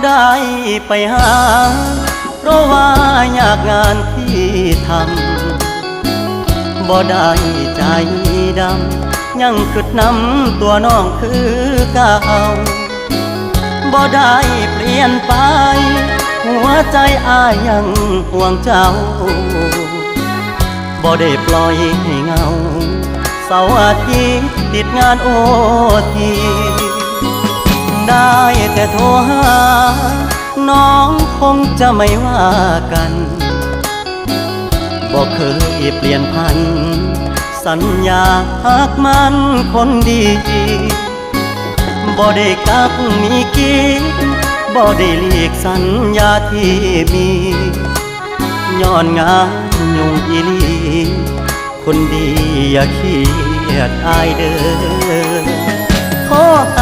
ได้ไปหาเพราะว่ายากงานที่ทำบ่ได้ใจดำยังกึดน้ำตัวน้องคือเก่าบ่ได้เปลี่ยนไปหัวใจอ้ายยังห่วงเจ้าบ่ได้ปล่อยให้เงาเสาร์อาทิตย์ติดงานโอทีได้แต่โทรหาน้องคงจะไม่ว่ากันบอกเคยเปลี่ยนพันสัญญาหากมันคนดีบ่ได้กักมีกิ๊กบ่ได้เลีกสัญญาที่มีย้อนงานยุ่งอีลีคนดีอย่าเครียดอายเด้อขอห